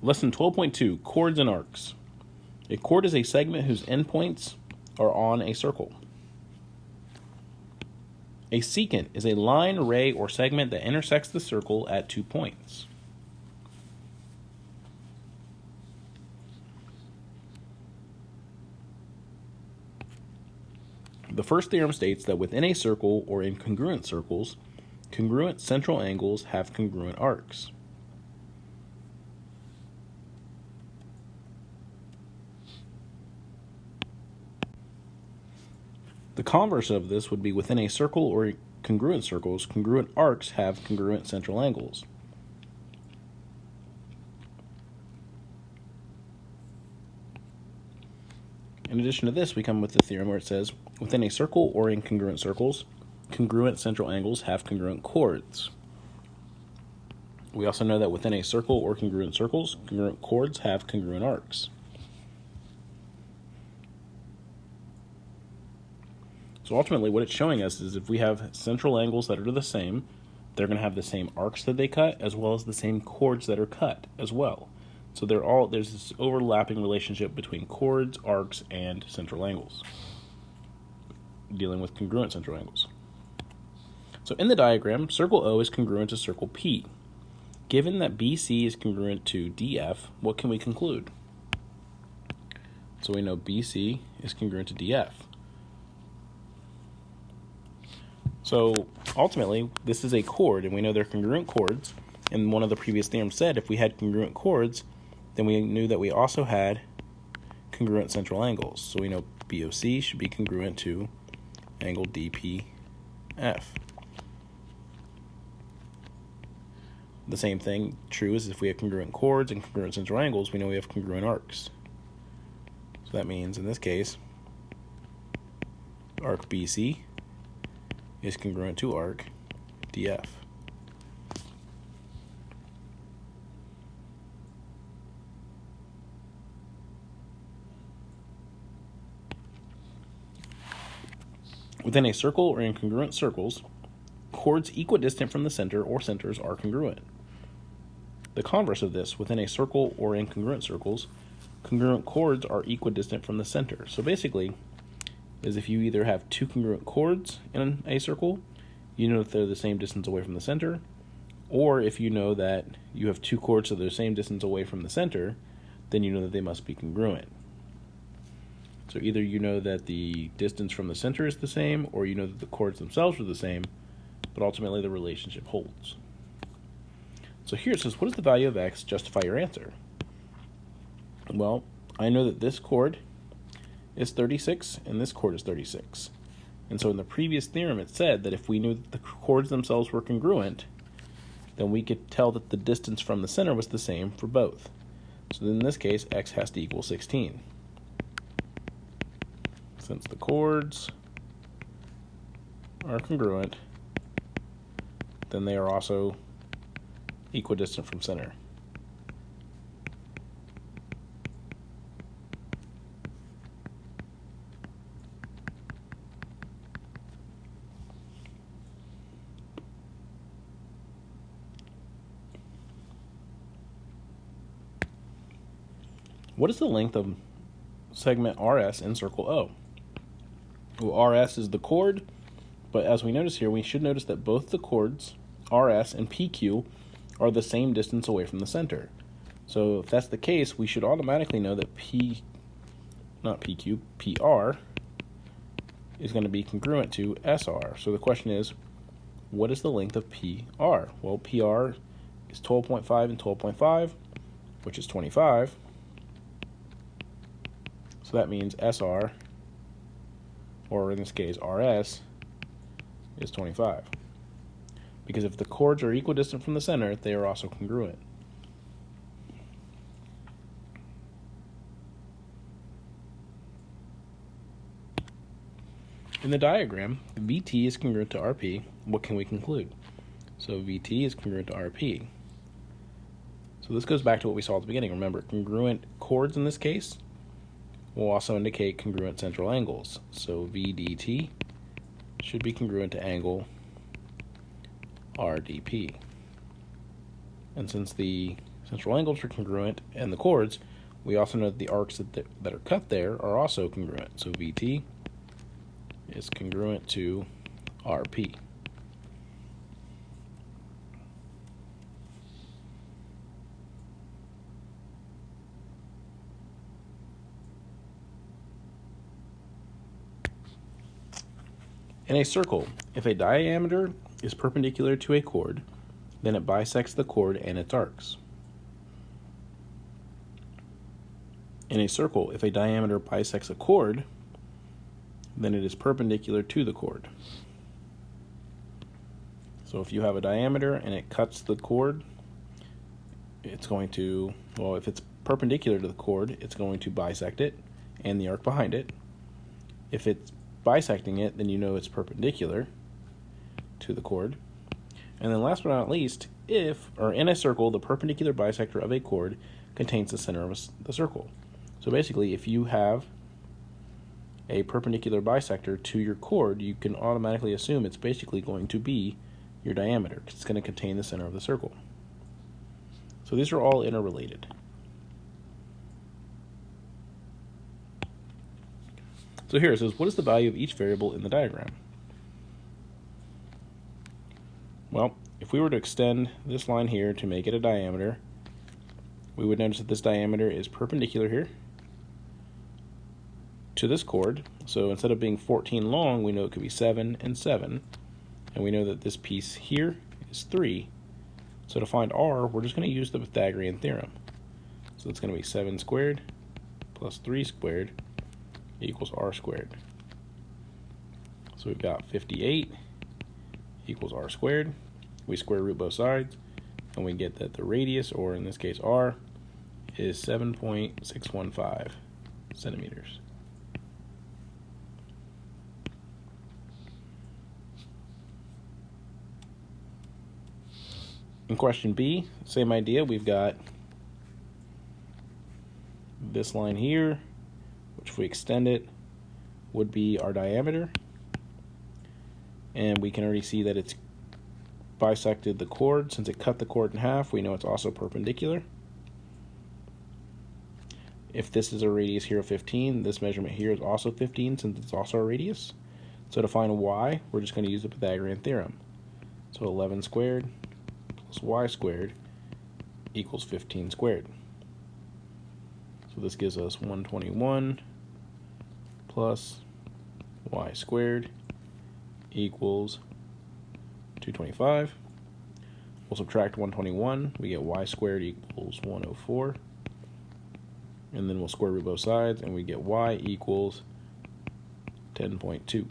Lesson 12.2, Chords and Arcs. A chord is a segment whose endpoints are on a circle. A secant is a line, ray, or segment that intersects the circle at 2 points. The first theorem states that within a circle or in congruent circles, congruent central angles have congruent arcs. The converse of this would be within a circle or congruent circles, congruent arcs have congruent central angles. In addition to this, we come with the theorem where it says, within a circle or in congruent circles, congruent central angles have congruent chords. We also know that within a circle or congruent circles, congruent chords have congruent arcs. So ultimately what it's showing us is if we have central angles that are the same, they're going to have the same arcs that they cut as well as the same chords that are cut as well. So there's this overlapping relationship between chords, arcs, and central angles, dealing with congruent central angles. So in the diagram, circle O is congruent to circle P. Given that BC is congruent to DF, what can we conclude? So we know BC is congruent to DF. So ultimately, this is a chord, and we know they're congruent chords. And one of the previous theorems said if we had congruent chords, then we knew that we also had congruent central angles. So we know BOC should be congruent to angle DPF. The same thing true is if we have congruent chords and congruent central angles, we know we have congruent arcs. So that means in this case, arc BC is congruent to arc DF. Within a circle or in congruent circles, chords equidistant from the center or centers are congruent. The converse of this, within a circle or in congruent circles, congruent chords are equidistant from the center. So basically, is if you either have two congruent chords in a circle, you know that they're the same distance away from the center, or if you know that you have two chords that are the same distance away from the center, then you know that they must be congruent. So either you know that the distance from the center is the same, or you know that the chords themselves are the same, but ultimately the relationship holds. So here it says, what does the value of x justify your answer? Well, I know that this chord is 36 and this chord is 36. And so in the previous theorem it said that if we knew that the chords themselves were congruent, then we could tell that the distance from the center was the same for both. So in this case, x has to equal 16. Since the chords are congruent, then they are also equidistant from center. What is the length of segment RS in circle O? Well, RS is the chord, but as we notice here, we should notice that both the chords, RS and PQ, are the same distance away from the center. So if that's the case, we should automatically know that PR is going to be congruent to SR. So the question is, what is the length of PR? Well, PR is 12.5 and 12.5, which is 25. So that means SR, or in this case RS, is 25. Because if the chords are equidistant from the center, they are also congruent. In the diagram, VT is congruent to RP. What can we conclude? So VT is congruent to RP. So this goes back to what we saw at the beginning. Remember, congruent chords in this case will also indicate congruent central angles. So VDT should be congruent to angle RDP. And since the Central angles are congruent, and the chords, we also know that the arcs that are cut there are also congruent. So VT is congruent to RP. In a circle, if a diameter is perpendicular to a chord, then it bisects the chord and its arcs. In a circle, if a diameter bisects a chord, then it is perpendicular to the chord. So if you have a diameter and it cuts the chord, it's going to, well, if it's perpendicular to the chord, it's going to bisect it and the arc behind it. If it's bisecting it, then you know it's perpendicular to the chord. And then last but not least, if, or in a circle, the perpendicular bisector of a chord contains the center of the circle. So basically, if you have a perpendicular bisector to your chord, you can automatically assume it's basically going to be your diameter, because it's going to contain the center of the circle. So these are all interrelated. So here it says, what is the value of each variable in the diagram? Well, if we were to extend this line here to make it a diameter, we would notice that this diameter is perpendicular here to this chord. So instead of being 14 long, we know it could be 7 and 7. And we know that this piece here is 3. So to find r, we're just going to use the Pythagorean theorem. So it's going to be 7 squared plus 3 squared equals r squared. So we've got 58 equals r squared. We square root both sides, and we get that the radius, or in this case r, is 7.615 centimeters. In question B, same idea. We've got this line here, which if we extend it would be our diameter. And we can already see that it's bisected the chord. Since it cut the chord in half, we know it's also perpendicular. If this is a radius here of 15, this measurement here is also 15 since it's also a radius. So to find y, we're just going to use the Pythagorean theorem. So 11 squared plus y squared equals 15 squared. So this gives us 121 plus y squared equals 225. We'll subtract 121. We get y squared equals 104. And then we'll square root both sides, and we get y equals 10.2.